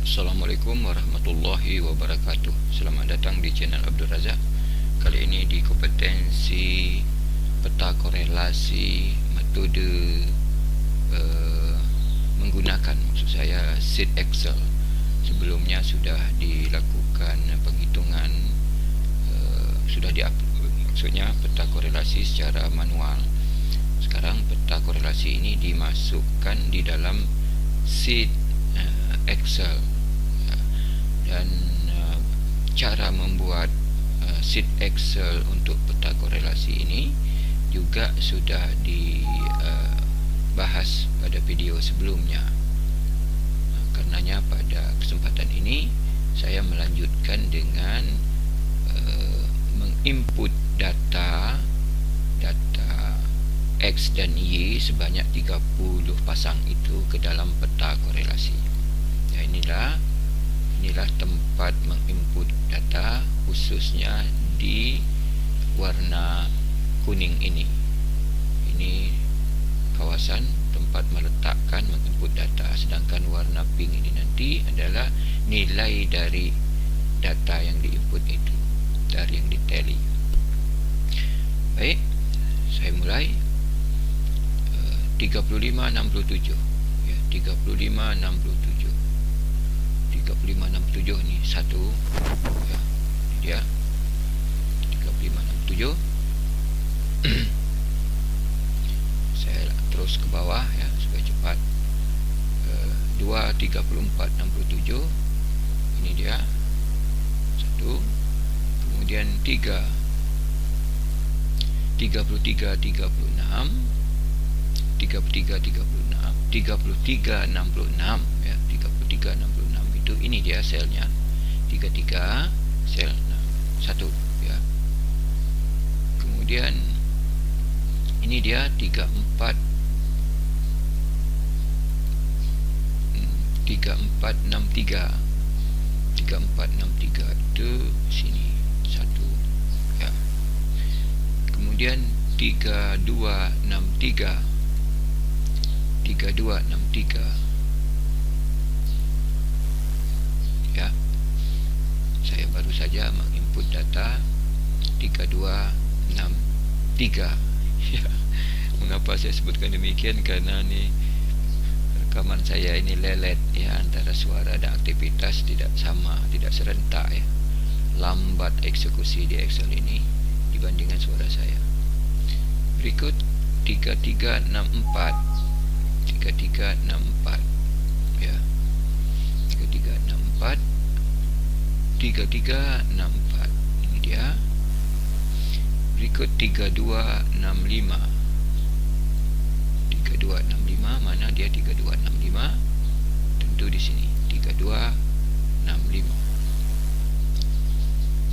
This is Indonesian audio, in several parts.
Assalamualaikum warahmatullahi wabarakatuh. Selamat datang di channel Abdul Razak. Kali ini di kompetensi peta korelasi metode menggunakan, maksud saya, sheet Excel. Sebelumnya sudah dilakukan penghitungan, sudah maksudnya peta korelasi secara manual. Sekarang peta korelasi ini dimasukkan di dalam sheet Excel. Dan cara membuat sheet Excel untuk peta korelasi ini juga sudah dibahas pada video sebelumnya. Karenanya pada kesempatan ini saya melanjutkan dengan menginput data X dan Y sebanyak 30 pasang itu ke dalam peta korelasi. Ya, inilah tempat menginput data, khususnya di warna kuning ini. Ini kawasan tempat meletakkan menginput data, sedangkan warna pink ini nanti adalah nilai dari data yang diinput itu, dari yang ditally. Baik, saya mulai. 3567 ya, 3567 ini satu ya, ini dia 3567. Saya terus ke bawah ya supaya cepat. 23467 ini dia satu, kemudian 3366 3366 ya, 3366 itu ini dia selnya 33 sel 1 ya. Kemudian ini dia 3463 itu sini 1 ya. Kemudian 3263 ya. Saya baru saja menginput data 3263 ya. Mengapa saya sebutkan demikian? Karena ini rekaman saya ini lelet ya, antara suara dan aktivitas tidak sama, tidak serentak ya. Lambat eksekusi di Excel ini dibandingkan suara saya. Berikut 3364 ya, 3364 ini dia. Berikut 3265 mana dia? 3265 tentu di sini 3265.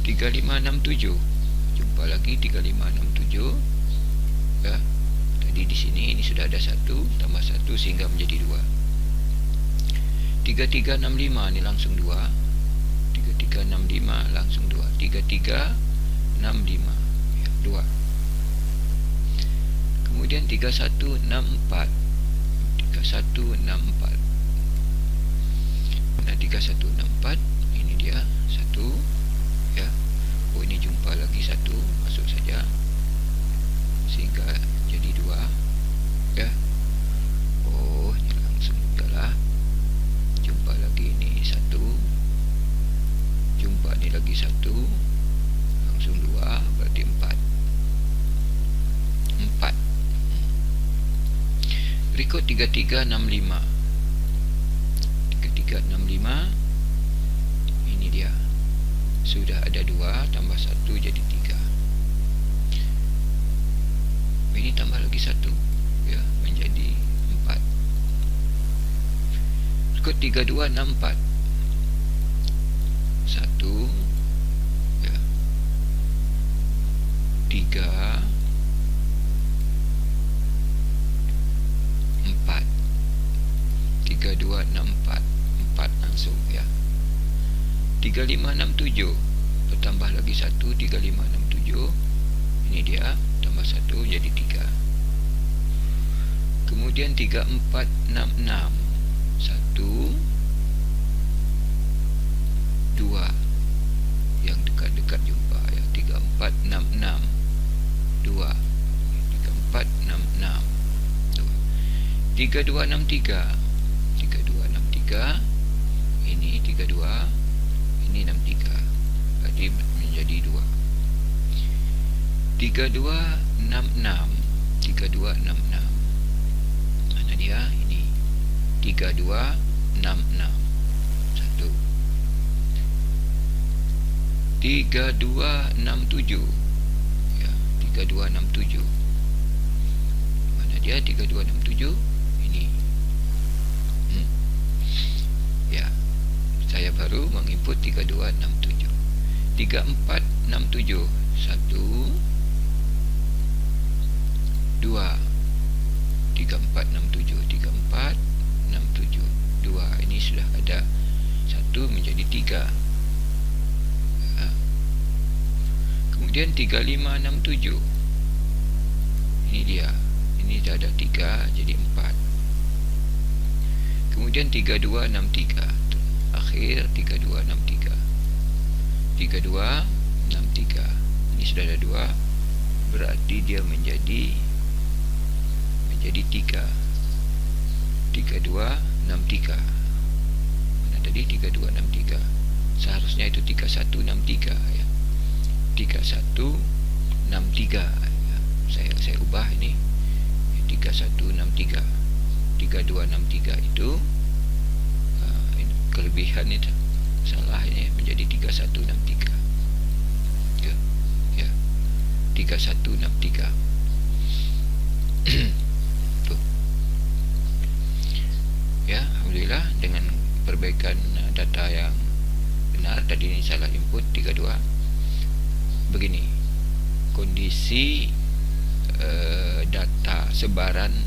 3567 jumpa lagi 3567 ya. Tadi di sini ini sudah ada 1 tambah 1 sehingga menjadi 2. 3365 ini langsung 2. 3365 langsung 2. 3365 ya, 2. Kemudian 3164. Nah, 3164 ini dia 1 ya. Oh, ini jumpa lagi 1, masuk saja sehingga jadi 2 ya. Oh, ini langsung udahlah. Jumpa lagi ini 1, jumpa ini lagi 1, langsung 2, berarti 4. Berikut 3365 ini dia. Sudah ada 2 tambah 1 jadi 3. Ini tambah lagi 1 ya, menjadi 4. Berikut 3264 1 ya, 3 4 3264 4 langsung ya. 3567 bertambah lagi 1, 3567 ini dia, tambah 1 jadi 3. Kemudian 3466 1 3263 ini 32, ini 63, berarti menjadi 2. 3266 mana dia? Ini 3266 1. 3267 ya, 3267 mana dia? 3267 ini. Ya, saya baru menginput 3267. 3467 1 2 3467 2. Ini sudah ada 1 menjadi 3. Kemudian 3567 ini dia. Ini dah ada 3 jadi 4. Kemudian 3263 akhir 3263 ini sudah ada 2, berarti dia menjadi 3. 3263 mana tadi? 3263 seharusnya itu 3163 ya. 3163 ya. Saya ubah ini 3163. 3263 itu kelebihan itu salah, ini menjadi 3163 ya 3163 tuh ya. Alhamdulillah dengan perbaikan data yang benar. Tadi ini salah input 32. Begini kondisi data sebaran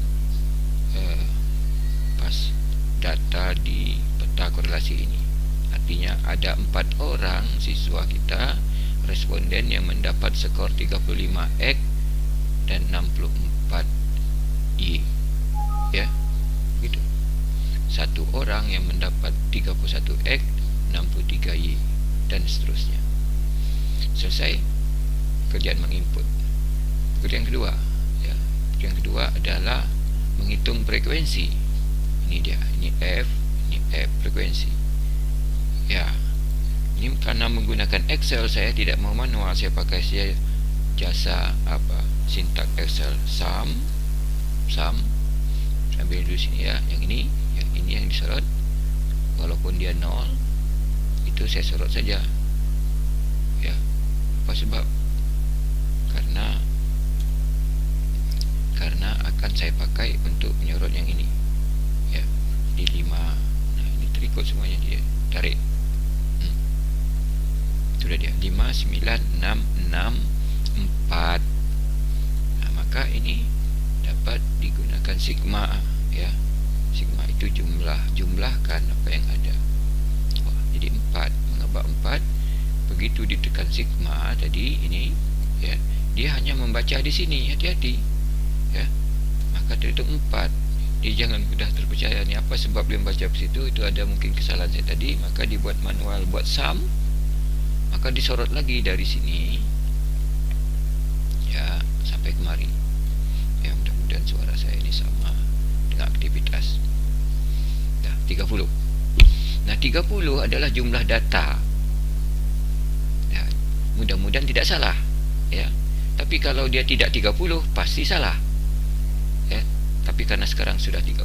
pas data di peta korelasi ini. Artinya ada 4 orang siswa kita responden yang mendapat skor 35X dan 64Y ya, gitu. 1 orang yang mendapat 31X, 63Y dan seterusnya. Selesai kerjaan menginput. Kerjaan kedua ya. Kerjaan kedua adalah menghitung frekuensi. Ini dia, ini F frekuensi. Ya, ini karena menggunakan Excel, saya tidak mau manual, saya pakai jasa sintak Excel. Sum ambil dulu sini ya, yang ini yang disorot, walaupun dia 0 itu saya sorot saja ya. Apa sebab? Karena akan saya pakai untuk menyorot yang ini ya. Di 5, nah ini terikut semuanya, dia tarik sudah dia 5, 9, 6, 4. Nah, maka ini dapat digunakan sigma ya. Sigma itu jumlahkan apa yang ada. Jadi 4, mengapa 4? Begitu ditekan sigma tadi ini ya, dia hanya membaca di sini, hati-hati ya. Maka terhitung 4. Dia jangan mudah terpercaya. Ni apa sebab dia membaca di situ? Itu ada mungkin kesalahan saya tadi, maka dibuat manual, buat sum, maka disorot lagi dari sini ya sampai kemari ya. Mudah-mudahan suara saya ini sama dengan aktivitas. Dah 30. Nah 30 adalah jumlah data ya. Mudah-mudahan tidak salah ya. Tapi kalau dia tidak 30 pasti salah ya. Tapi karena sekarang sudah 30,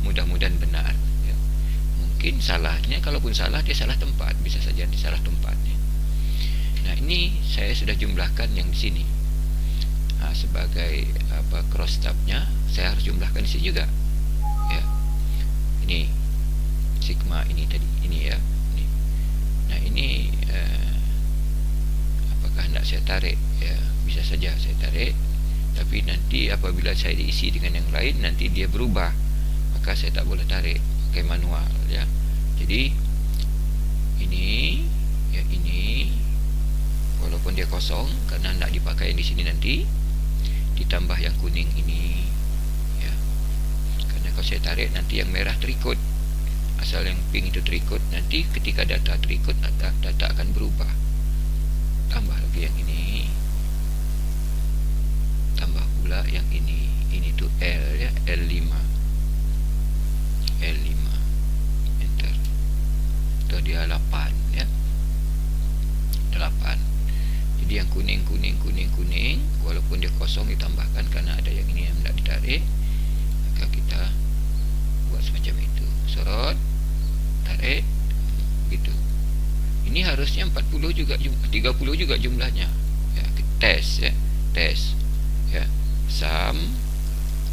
mudah-mudahan benar ya. Mungkin salahnya, kalaupun salah, dia salah tempat, bisa saja dia salah tempatnya. Nah ini saya sudah jumlahkan yang di sini. Nah, sebagai cross tabnya saya harus jumlahkan di sini juga ya. Ini sigma ini tadi ini ya. Ini. Nah ini apakah hendak saya tarik ya? Bisa saja saya tarik, tapi nanti apabila saya diisi dengan yang lain nanti dia berubah, maka saya tak boleh tarik pakai manual ya. Jadi ini ya, ini walaupun dia kosong karena hendak dipakai di sini nanti, ditambah yang kuning ini ya. Karena kalau saya tarik nanti yang merah terikut, asal yang pink itu terikut, nanti ketika data terikut data akan berubah. Tambah lagi yang ini, tambah pula yang ini tuh L ya, L5 dia 8 ya. 8. Jadi yang kuning walaupun dia kosong ditambahkan karena ada yang ini yang tidak ditarik, maka kita buat semacam itu. Sorot, tarik, gitu. Ini harusnya 40 juga 30 juga jumlahnya. Ya, tes ya, tes. Ya, sum,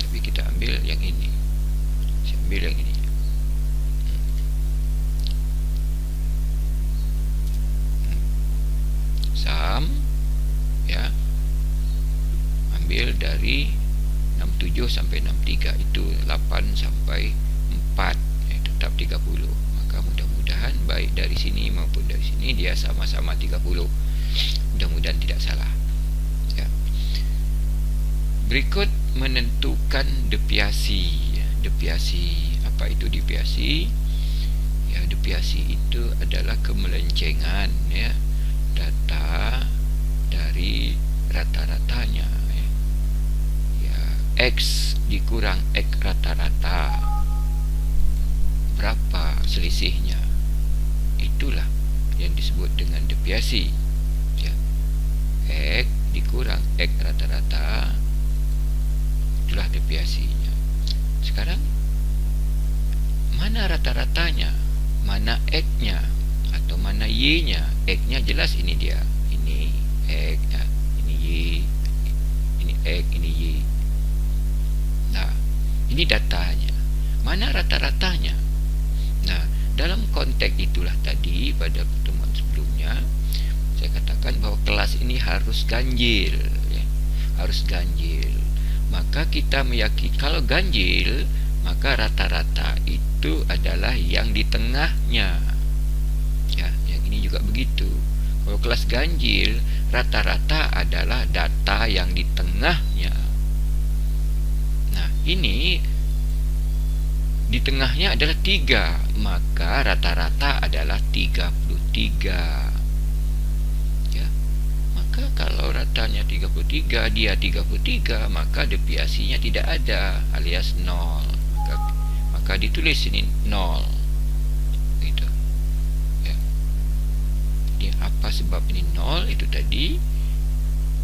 tapi kita ambil yang ini. Saya ambil yang ini. Sum ya, ambil dari 67 sampai 63, itu 8 sampai 4 ya, tetap 30. Maka mudah-mudahan baik dari sini maupun dari sini dia sama-sama 30. Mudah-mudahan tidak salah ya. Berikut menentukan deviasi ya. Deviasi, apa itu deviasi? Ya, deviasi itu adalah kemelencengan ya data dari rata-ratanya ya. Ya, X dikurang X rata-rata, berapa selisihnya? Itulah yang disebut dengan deviasi ya. X dikurang X rata-rata, itulah deviasinya. Sekarang mana rata-ratanya, mana X-nya atau mana Y-nya? X-nya jelas ini dia, ini X ya, ini Y, ini X, ini Y. Nah, ini datanya. Mana rata-ratanya? Nah, dalam konteks itulah tadi pada pertemuan sebelumnya saya katakan bahwa kelas ini harus ganjil ya. Harus ganjil. Maka kita meyakini kalau ganjil, maka rata-rata itu adalah yang di tengahnya ya. Yang ini juga begitu. Kalau kelas ganjil, rata-rata adalah data yang di tengahnya. Nah, ini di tengahnya adalah 3, maka rata-rata adalah 33 ya. Maka kalau ratanya 33, dia 33, maka deviasinya tidak ada alias 0. Maka ditulis ini 0 gitu ya. Jadi apa sebab ini 0? Itu tadi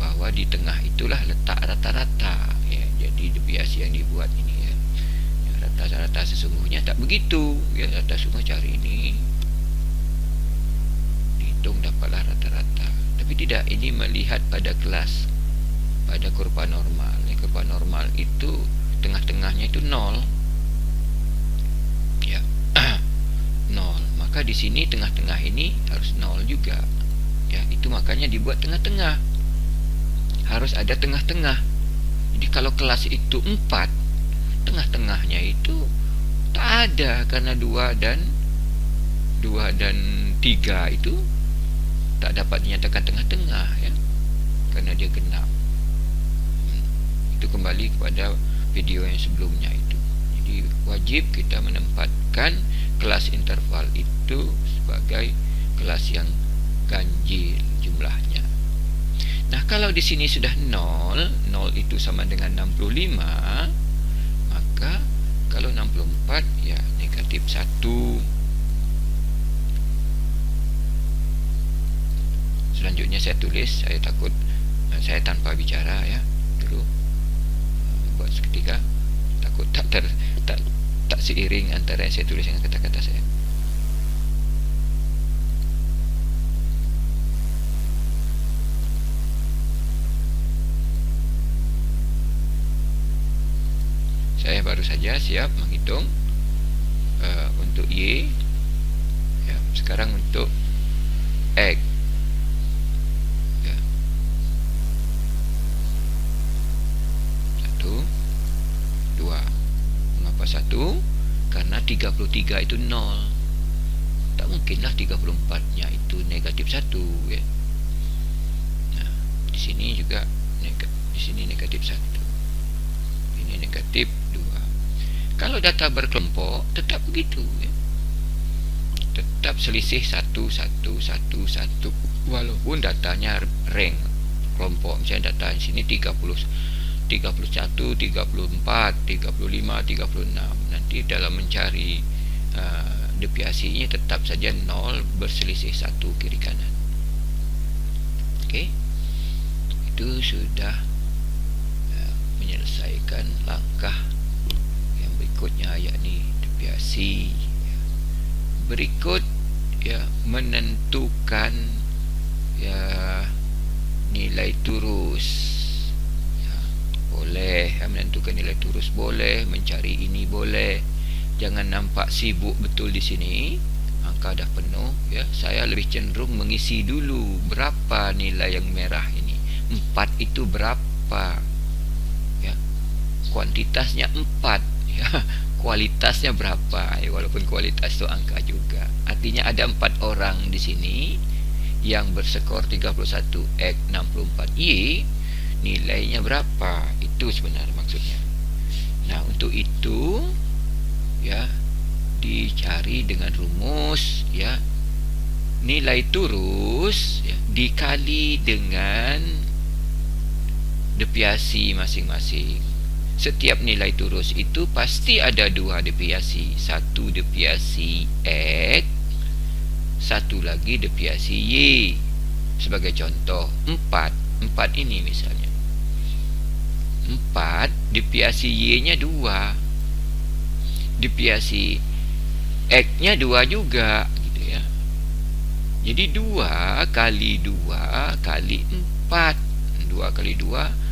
bahwa di tengah itulah letak rata-rata ya. Jadi deviasi yang dibuat ini ya, rata-rata sesungguhnya tak begitu ya. Rata semua cari ini, dihitung dapatlah rata-rata. Tapi tidak, ini melihat pada kelas, pada kurva normal ya. Kurva normal itu tengah-tengahnya itu 0 ya. 0, maka di sini tengah-tengah ini harus 0 juga ya. Itu makanya dibuat tengah-tengah, harus ada tengah-tengah. Jadi kalau kelas itu 4, tengah-tengahnya itu tak ada, karena 2 dan 3 itu tak dapat dinyatakan tengah-tengah ya, karena dia genap. Itu kembali kepada video yang sebelumnya itu. Jadi wajib kita menempatkan kelas interval itu sebagai kelas yang ganjil jumlahnya. Nah, kalau di sini sudah 0 itu sama dengan 65, maka kalau 64 ya negatif 1. Selanjutnya saya tulis, saya takut saya tanpa bicara ya dulu, buat seketika takut tak seiring antara yang saya tulis dengan kata-kata saya. Saya baru saja siap menghitung untuk Y ya. Sekarang untuk X ya. 1, 2. Mengapa 1? Karena 33 itu 0. Tak mungkinlah 34-nya itu negatif 1 ya. Nah, di sini juga di sini negatif 1. Ini negatif 2. Kalau data berkelompok tetap begitu ya. Tetap selisih 1, 1, 1, 1, walaupun datanya rank kelompok. Misalnya data di sini 30, 31, 34, 35, 36. Nanti dalam mencari deviasinya tetap saja 0 berselisih 1 kiri kanan. Okey, itu sudah menyelesaikan langkah yang berikutnya, yakni deviasi. Berikut menentukan nilai turus. Boleh menentukan nilai turus, boleh mencari ini, boleh. Jangan nampak sibuk betul di sini. Angka dah penuh, saya lebih cenderung mengisi dulu berapa nilai yang merah ini. 4 itu berapa? Kuantitasnya 4, kualitasnya berapa? Walaupun kualitas itu angka juga. Artinya ada 4 orang di sini yang berskor 31x64y, nilainya berapa? Itu sebenarnya maksudnya. Nah, untuk itu dicari dengan rumus nilai turus dikali dengan deviasi masing-masing. Setiap nilai turus itu pasti ada 2 deviasi. Satu deviasi X, satu lagi deviasi Y. Sebagai contoh, 4 ini misalnya 4, deviasi Y-nya 2, deviasi X-nya 2 juga, gitu ya. Jadi 2 kali 2 kali 4, 2 kali 2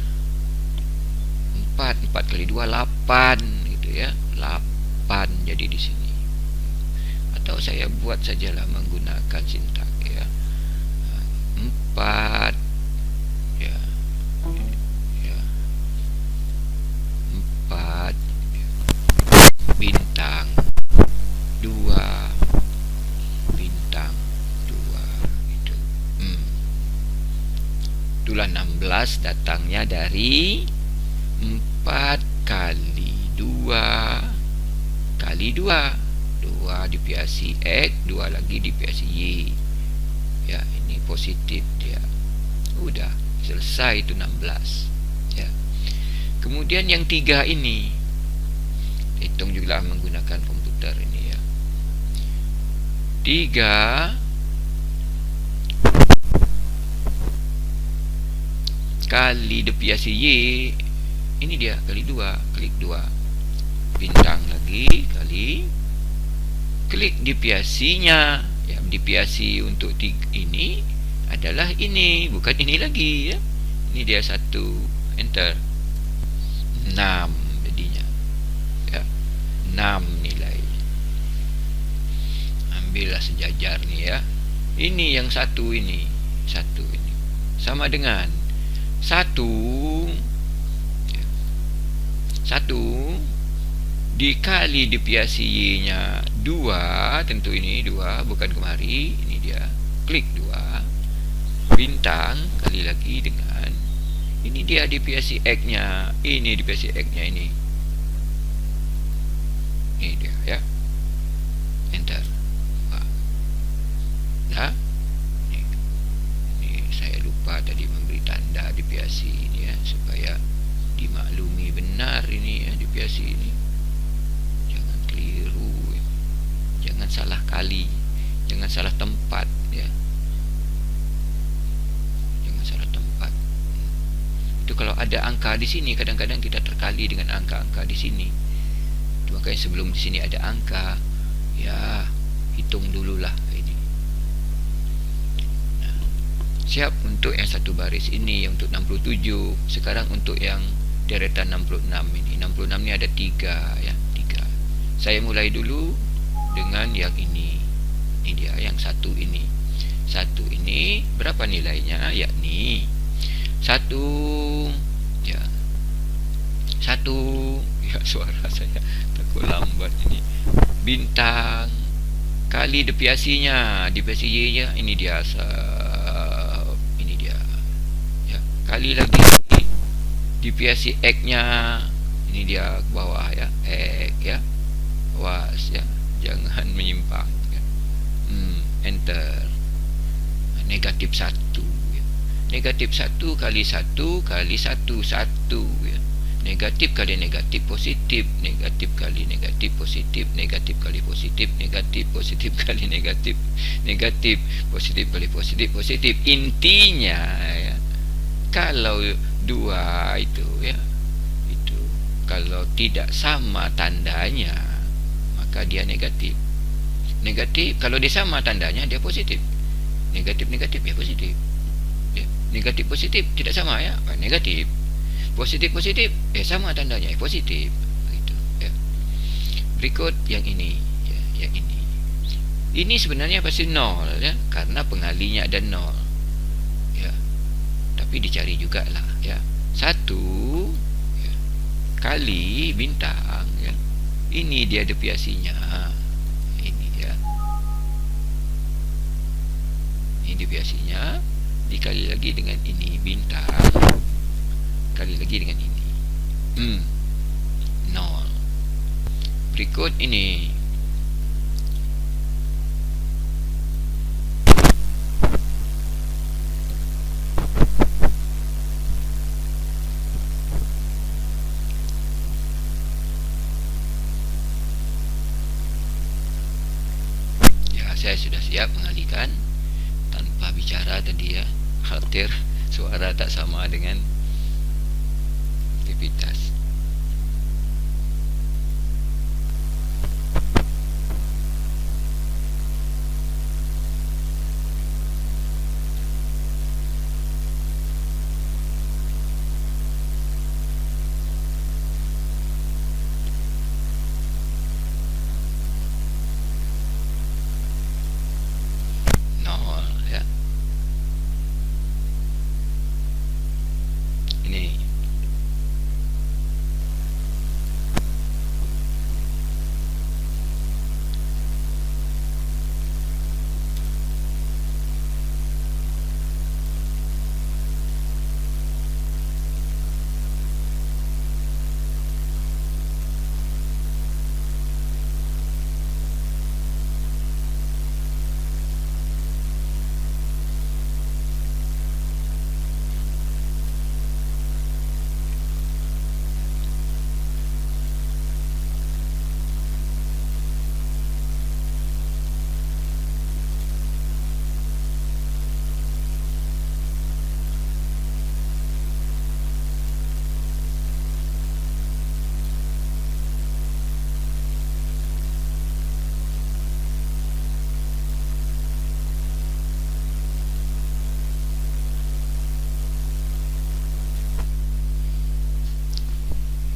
4, 4 kali 2 8, gitu ya. 8 jadi di sini. Atau saya buat sajalah menggunakan sintak 4 4 bintang 2 bintang 2 itu. Itulah 16 datangnya dari 4 kali 2 kali 2 deviasi X, 2 lagi deviasi Y. Ini positif dia. Udah selesai itu 16. Kemudian yang 3 ini hitung juga menggunakan komputer ini 3 kali deviasi Y, ini dia kali 2, klik 2 bintang lagi kali klik deviasinya. Deviasi untuk ini adalah ini, bukan ini lagi Ini dia 1, enter 6 jadinya 6 nilai. Ambillah sejajar nih ini yang 1 ini sama dengan 1 dikali deviasi Y-nya 2, tentu ini 2, bukan kemari, ini dia, klik 2 bintang kali lagi dengan ini dia deviasi X-nya, ini deviasi X-nya ini dia enter. Ini saya lupa tadi memberi tanda deviasi ini supaya dimaklumi benar ini deviasi ini. Jangan keliru, jangan salah kali, jangan salah tempat jangan salah tempat. Itu kalau ada angka di sini, kadang-kadang kita terkali dengan angka-angka di sini. Makanya sebelum di sini ada angka, hitung dululah ini. Siap untuk yang satu baris ini, untuk 67. Sekarang untuk yang deretan 66 ini. 66 ini ada 3 3. Saya mulai dulu dengan yang ini. Ini dia yang 1 ini. 1 ini berapa nilainya? Yakni 1 suara saya takut lambat ini. Bintang kali deviasinya, deviasi Y-nya ini dia kali lagi deviasi X-nya, ini dia ke bawah X awas jangan menyimpang enter. Negatif 1 negatif 1 kali 1 kali 1 1 Negatif kali negatif positif, negatif kali negatif positif, negatif kali positif, negatif, positif kali negatif, negatif, positif kali positif, positif. Intinya ya, kalau dua itu ya, itu kalau tidak sama tandanya maka dia negatif. Negatif kalau dia sama tandanya dia positif. Negatif negatif ya positif. Ya, negatif positif tidak sama ya, negatif. Positif positif sama tandanya positif gitu ya. Berikut yang ini ya, yang ini sebenarnya pasti nol ya, karena pengalinya ada nol ya, tapi dicari juga lah ya. 1 ya, kali bintang ya, ini dia deviasinya, ini ya, ini deviasinya dikali lagi dengan ini bintang, kali lagi dengan ini 0. Berikut ini ya, saya sudah siap mengalihkan tanpa bicara tadi ya, khawatir suara tak sama dengan aktivitas. Nol ya. Ini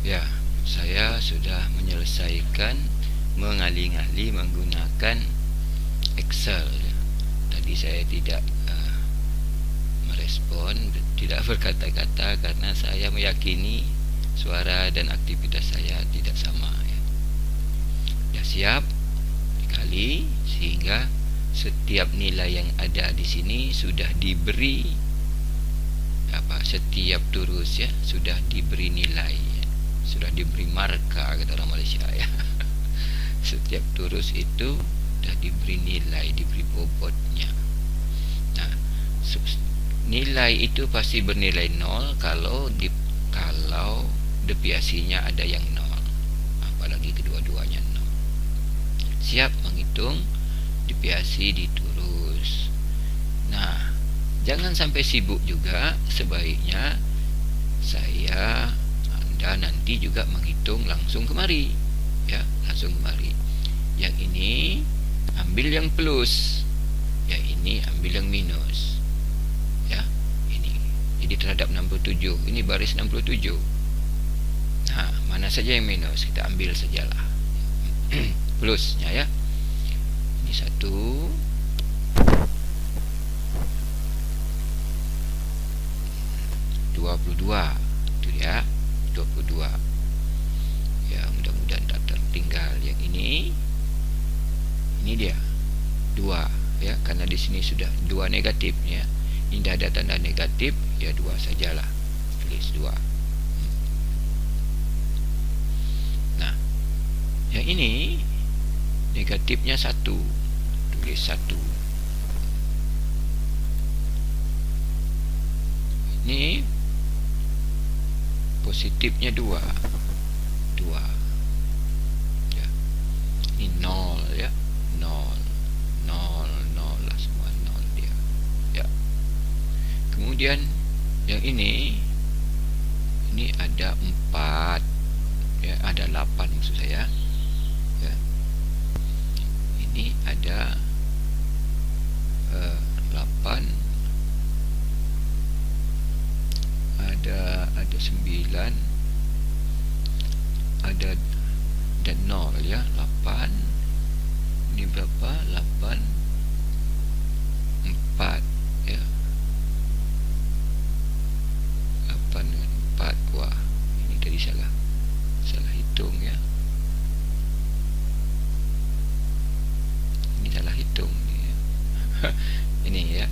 ya, saya sudah menyelesaikan mengali-ngali menggunakan Excel ya. Tadi saya tidak merespon, tidak berkata-kata karena saya meyakini suara dan aktivitas saya tidak sama ya. Sudah siap dikali sehingga setiap nilai yang ada di sini sudah diberi setiap turus ya, sudah diberi nilai ya. Sudah diberi marka kata orang Malaysia ya. Setiap turus itu sudah diberi nilai, diberi bobotnya. Nah, nilai itu pasti bernilai 0 kalau deviasinya ada yang 0, apalagi kedua-duanya 0. Siap menghitung deviasi di turus. Nah, jangan sampai sibuk juga, sebaiknya Anda nanti juga menghitung langsung kemari ya, langsung kemari. Yang ini ambil yang plus, yang ini ambil yang minus ya. Ini jadi terhadap 67, ini baris 67. Nah, mana saja yang minus kita ambil sajalah plusnya ya. Ini 1, 22 itu ya, 22 ya, mudah-mudahan tak tertinggal. Yang ini dia 2 ya, karena di sini sudah 2 negatif ya. Ini dah ada tanda negatif ya, 2 sajalah, tulis 2. Nah, yang ini negatifnya 1, tulis 1. Ini positifnya 2 ya. Ini 0 ya, 0 lah, semua 0 dia ya. Kemudian yang ini ada 4 ya, ada 8 maksud saya ya. Ini ada 8, ada 9, ada dan 0 ya. 8 ini berapa? 8 4 ya. 8 dengan 4. Wah, ini tadi salah hitung ya. Ini salah hitung ya. Ini ya.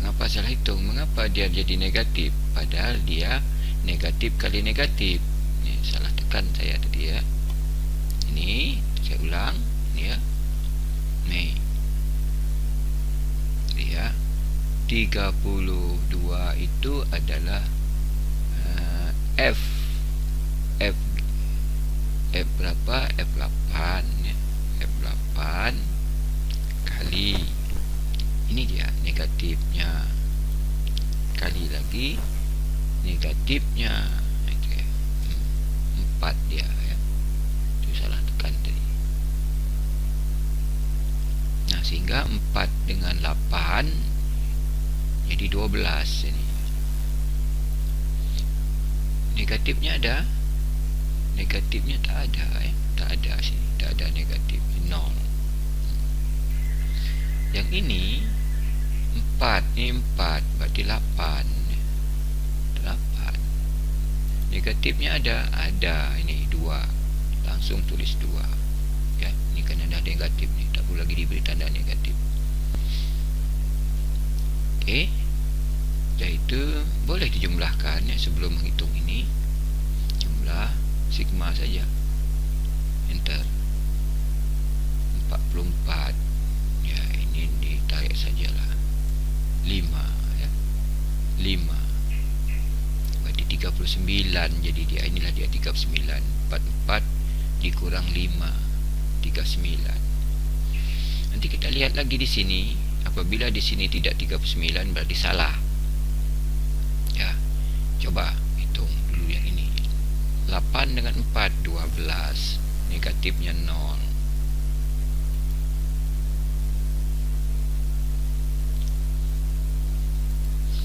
Mengapa salah hitung? Mengapa dia jadi negatif? Padahal dia negatif kali negatif. Ini salah tekan saya tadi ya. Ini saya ulang ini ya. Nih. Ya. 32 itu adalah F berapa? F8 ya. F8 kali ini dia negatifnya, kali lagi negatifnya itu ya. 4 dia ya. Itu salah tekan tadi. Nah, sehingga 4 dengan 8 jadi 12 ini. Negatifnya ada? Negatifnya tak ada ya. Tak ada sini, tak ada negatif, 0. Yang ini 4, ini 4 berarti 8. Negatifnya ada, ini 2. Langsung tulis 2 ya. Ini kan ada negatif nih, tak perlu lagi diberi tanda negatif. Oke. Jadi itu boleh dijumlahkan ya. Sebelum menghitung ini, jumlah sigma saja. Enter. 44 ya, ini ditarik sajalah 5 ya. 5 berarti 39. Jadi dia, inilah dia 39. 44 dikurang 5, 39. Nanti kita lihat lagi di sini. Apabila di sini tidak 39 berarti salah ya. Coba hitung dulu yang ini. 8 dengan 4 12, negatifnya 0.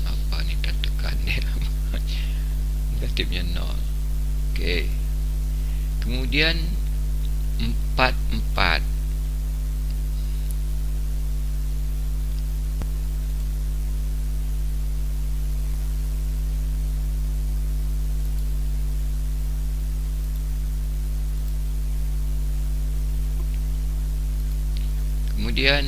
Apa nih tertekan ya. Negatifnya 0. Oke. Kemudian 4 kemudian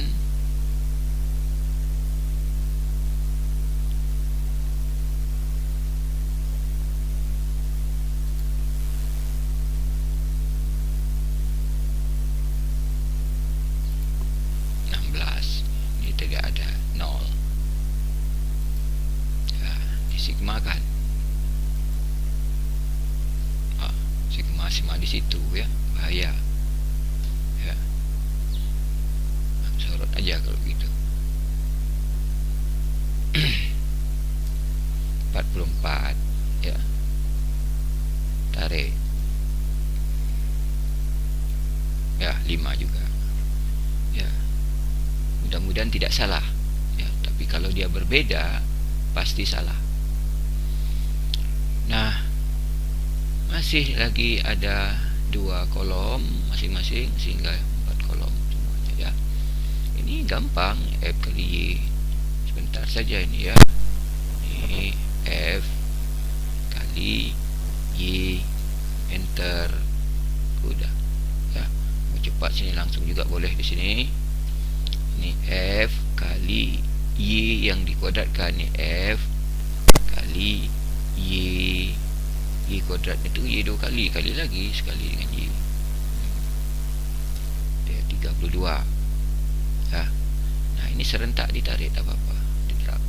16, ini tidak ada 0 ya, disigmakan. Sigma di situ ya, bahaya ya. Sorot aja kalau gitu. 44 ya, tarik ya, 5 juga ya. Mudah-mudahan tidak salah ya, tapi kalau dia berbeda pasti salah. Nah, masih lagi ada 2 kolom masing-masing, sehingga 4 kolom semuanya ya. Ini gampang, F kali Y. Sebentar saja ini ya. Ini F kali Y, enter. Udah ya. Mau cepat sini langsung juga boleh di sini. Ini F kali Y yang dikuadratkan, ini F kali Y. Y kuadrat itu Y 2 kali lagi, sekali dengan Y. Dia 32 ya. Nah, ini serentak ditarik, tak apa-apa, diterap.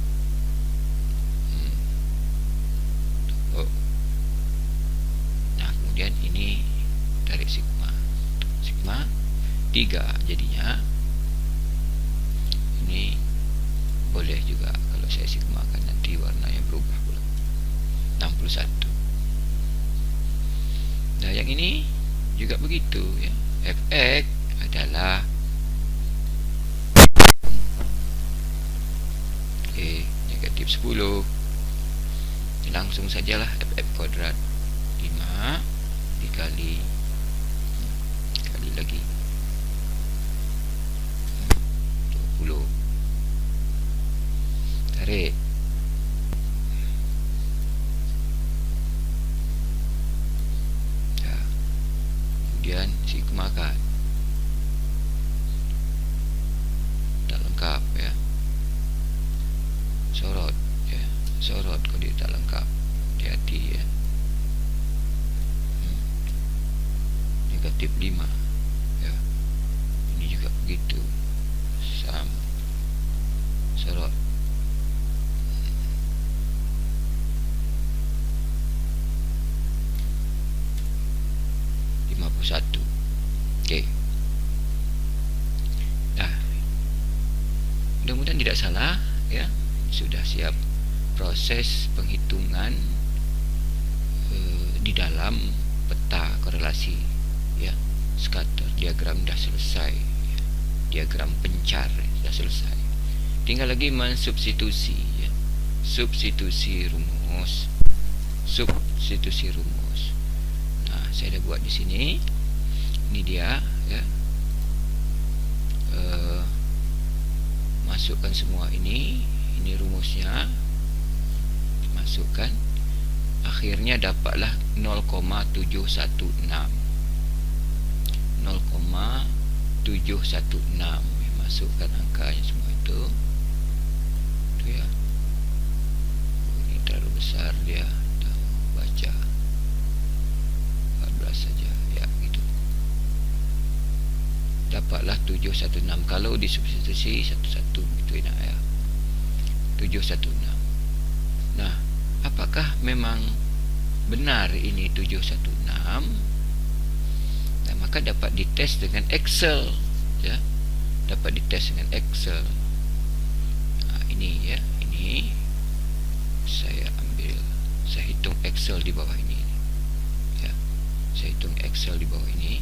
kemudian ini tarik sigma 3 jadinya. Ini boleh juga kalau saya sigmakan, nanti warnanya berubah pula. 61. Nah, yang ini juga begitu ya. Fx adalah negatif 10. Langsung sajalah Ff kuadrat 5 dikali lagi 20. Tarik. Kemudian sigmakan. Tak lengkap ya. Sorot ya. Sorot kalau dia tak lengkap. Hati-hati ya. Negatif 5 ya. Ini juga begitu. Sama. Sorot. Satu. Okey. Dah. Mudah-mudahan tidak salah ya. Sudah siap proses penghitungan di dalam peta korelasi ya. Scatter diagram dah selesai ya. Diagram pencar dah selesai. Tinggal lagi mensubstitusi ya. Substitusi rumus. Nah, saya dah buat di sini. Ini dia ya. Masukkan semua ini rumusnya. Masukkan. Akhirnya dapatlah 0,716. Masukkan angkanya semua itu. Itu ya. Ini terlalu besar dia. Dah baca 14 saja ya, gitu. Dapatlah 716. Kalau disubstitusi satu-satu itu enak ya. 716. Nah, apakah memang benar ini 716? Nah, maka dapat dites dengan Excel ya. Dapat dites dengan Excel. Nah, ini ya, ini saya ambil, saya hitung Excel di bawah ini ya. Saya hitung Excel di bawah ini.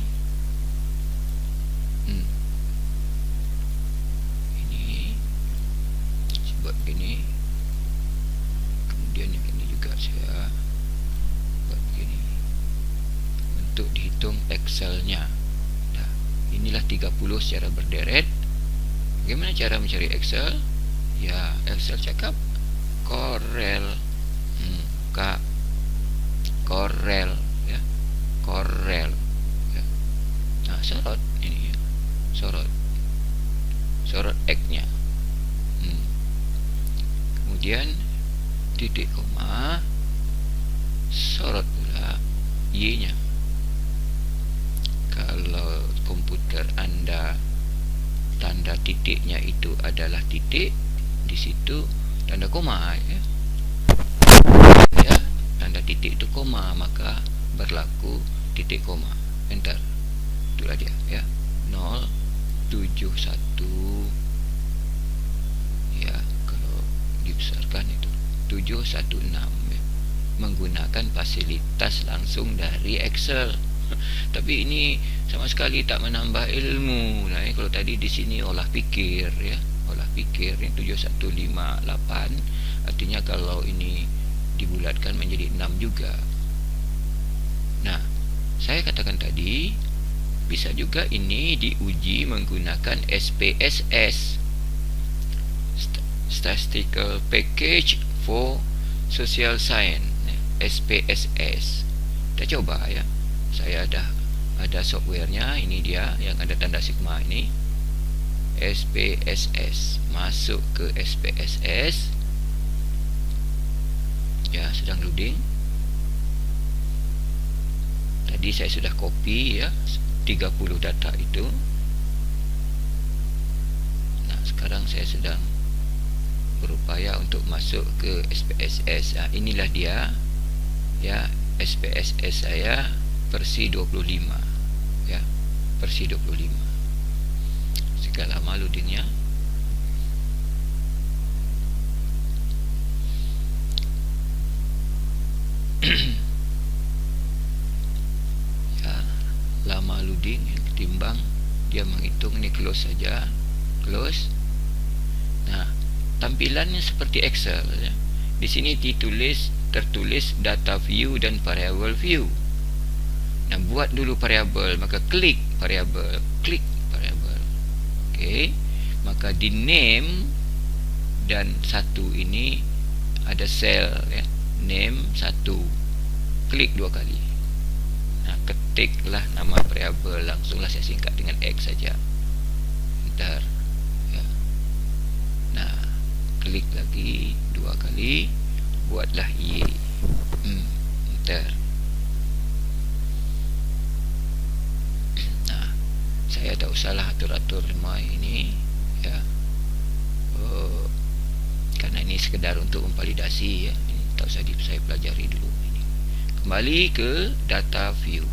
Ini saya buat begini. Kemudian yang ini juga saya buat begini untuk dihitung Excelnya. Nah, inilah 30 secara berderet. Bagaimana cara mencari Excel? Ya, Excel cakap Corel. Corel ya. Corel ya. Nah, sorot ini ya. Sorot X-nya. Kemudian titik koma, sorot pula Y-nya. Kalau komputer Anda tanda titiknya itu adalah titik, di situ tanda koma ya. Ya, tanda titik itu koma, maka berlaku titik koma. Enter. Itulah dia ya. 071 ya, kalau dibesarkan itu 716 ya. Menggunakan fasilitas langsung dari Excel. Tapi ini sama sekali tak menambah ilmu. Nah, kalau tadi di sini olah pikir ya, olah pikir yang 7158, artinya kalau ini dibulatkan menjadi 6 juga. Nah, saya katakan tadi bisa juga ini diuji menggunakan SPSS, Statistical Package for Social Science, SPSS. Kita coba ya. Saya dah ada softwarenya. Ini dia yang ada tanda sigma ini, SPSS. Masuk ke SPSS ya, sedang loading. Tadi saya sudah copy ya 30 data itu. Nah, sekarang saya sedang berupaya untuk masuk ke SPSS. Nah, inilah dia ya, SPSS saya versi 25 ya, versi 25. Sekali lama loadingnya. Ya, lama loading yang ketimbang dia menghitung. Ini close saja, close. Nah, tampilannya seperti Excel ya. Di sini tertulis data view dan variable view. Nah, buat dulu variable, maka klik variable. Okey, maka di name dan 1 ini ada sel ya, name 1, klik 2 kali. Nah, ketiklah nama variable, langsunglah saya singkat dengan X saja. Enter ya. Nah, klik lagi 2 kali, buatlah Y. Enter. Nah, saya tak usahlah atur-atur semua ini ya. Karena ini sekedar untuk memvalidasi ya. Ini tak usah saya pelajari dulu ini. Kembali ke data view.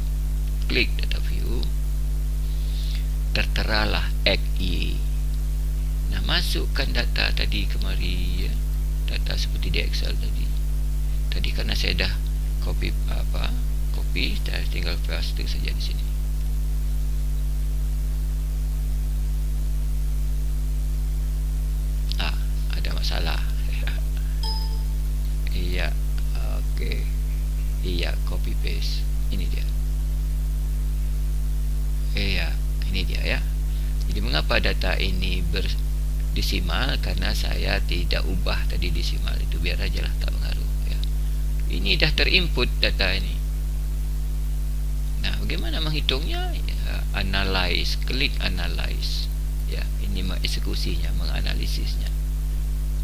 Klik data view. Terteralah XY. Nah, masukkan data tadi kemari ya. Data seperti di Excel tadi. Tadi karena saya dah copy saya tinggal paste saja di sini. Ada masalah. Iya, okey. Iya, copy paste. Ini dia. Iya, ini dia ya. Jadi mengapa data ini berdesimal? Karena saya tidak ubah tadi desimal itu, biar aja lah, tak pengaruh ya. Ini dah terinput data ini. Nah, bagaimana menghitungnya? Ya, analyze, klik analyze. Ya, ini mengeksekusinya, menganalisisnya.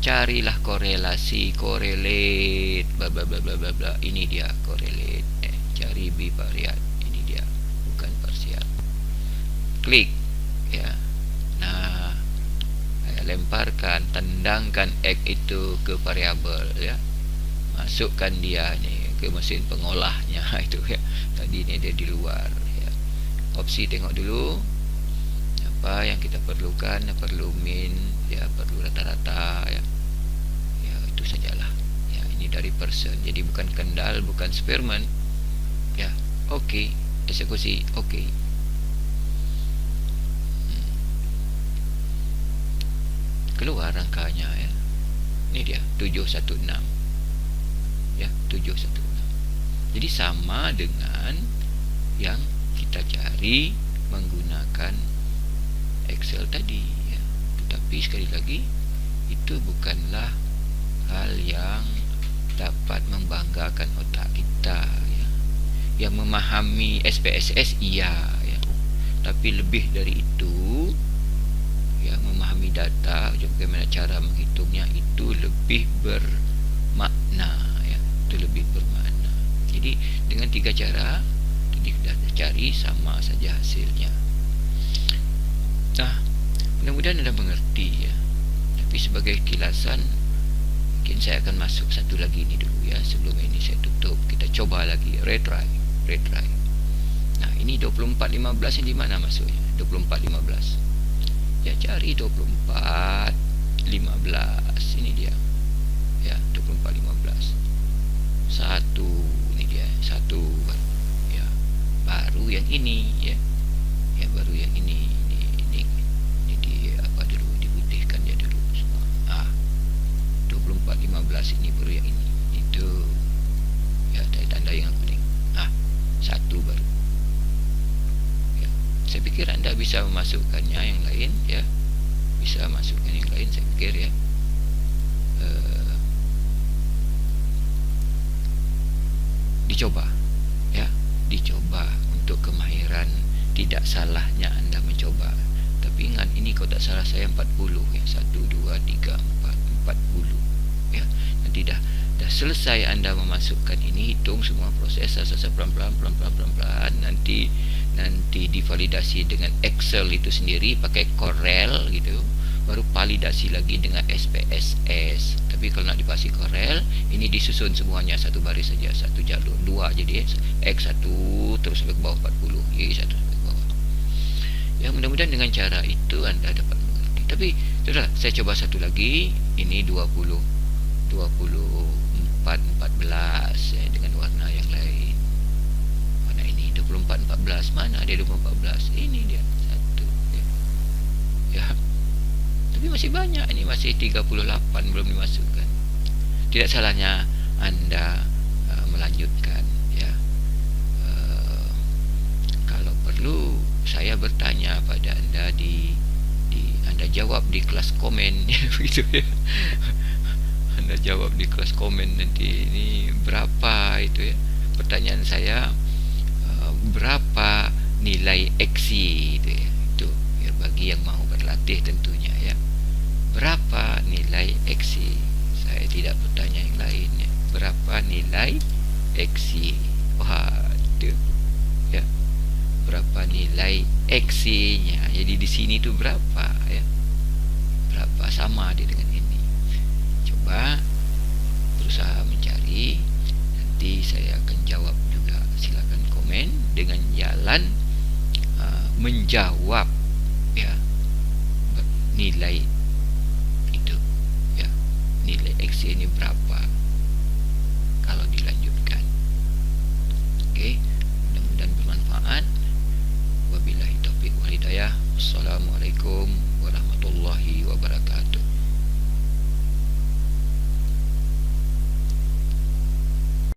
Carilah korelasi, correlate, bla bla bla bla bla. Ini dia correlate. Cari bivariat. Ini dia, bukan parsial. Klik ya. Nah, saya lemparkan, tendangkan X itu ke variabel ya. Masukkan dia ni ke mesin pengolahnya itu ya. Tadi ni dia di luar ya. Opsi tengok dulu apa yang kita perlukan. Perlu min ya, perlu rata-rata ya. Ya, itu sajalah ya. Ini dari person, jadi bukan kendal, bukan spearman ya. Okey, eksekusi okey. Keluar angkanya ya. Ini dia 716 ya, 716. Jadi sama dengan yang kita cari menggunakan Excel tadi ya. Tetapi sekali lagi, itu bukanlah hal yang dapat membanggakan otak kita ya. Yang memahami SPSS iya ya. Tapi lebih dari itu ya, memahami data, bagaimana cara menghitungnya, itu lebih bermakna ya. Itu lebih bermakna. Jadi dengan 3 cara tadi sudah cari, sama saja hasilnya. Nah, mudah-mudahan anda mengerti ya. Tapi sebagai kilasan, mungkin saya akan masuk satu lagi ini dulu ya. Sebelum ini saya tutup, kita coba lagi retry. Nah, ini 2415 ini di mana masuknya? 2415 ya, cari 2415. Ini dia ya, 2415 satu. Ini dia satu baru ya, baru yang ini ya. Ya, baru yang ini di apa dulu, diputihkan dia dulu semua. 2415 ini baru yang ini. Itu ya, tanda yang kuning. Satu baru ya. Saya pikir anda bisa memasukkannya yang lain ya. Bisa masukkan yang lain, saya pikir ya. Dicoba ya, dicoba untuk kemahiran. Tidak salahnya anda mencoba. Tapi ingat, ini kalau tak salah saya 40 ya. 1, 2, 3, 4 40 ya. Nanti dah selesai anda memasukkan ini, hitung semua proses pelan-pelan, nanti divalidasi dengan Excel itu sendiri pakai Corel gitu, baru validasi lagi dengan SPSS. Tapi Tapi kalau nak dipasi Corel, ini disusun semuanya satu baris saja, satu jalur, dua jadi X 1 terus sampai ke bawah 40, Y 1 sampai ke bawah. Ya, mudah-mudahan dengan cara itu Anda dapat mengerti. Tapi sudah, saya coba satu lagi. Ini 20 24 14 ya, dengan warna yang lain. Mana ini 24 14, mana dia 24 14? Ini dia satu ya. Ya. Tapi masih banyak, ini masih 38 belum dimasukkan. Tidak salahnya Anda melanjutkan ya. Kalau perlu saya bertanya pada Anda di Anda jawab di kelas komen begitu ya. Anda jawab di kelas komen nanti, ini berapa itu ya. Pertanyaan saya, berapa nilai eksi itu ya. Itu ya, bagi yang mau berlatih tentunya ya. Berapa nilai eksi? Saya tidak bertanya yang lain ya. Berapa nilai eksi? Waduh ya. Berapa nilai eksinya? Jadi di sini itu berapa ya? Berapa, sama dia dengan ini. Coba berusaha mencari. Nanti saya akan jawab juga. Silakan komen dengan jalan menjawab ya, nilai itu ya, nilai X ini berapa.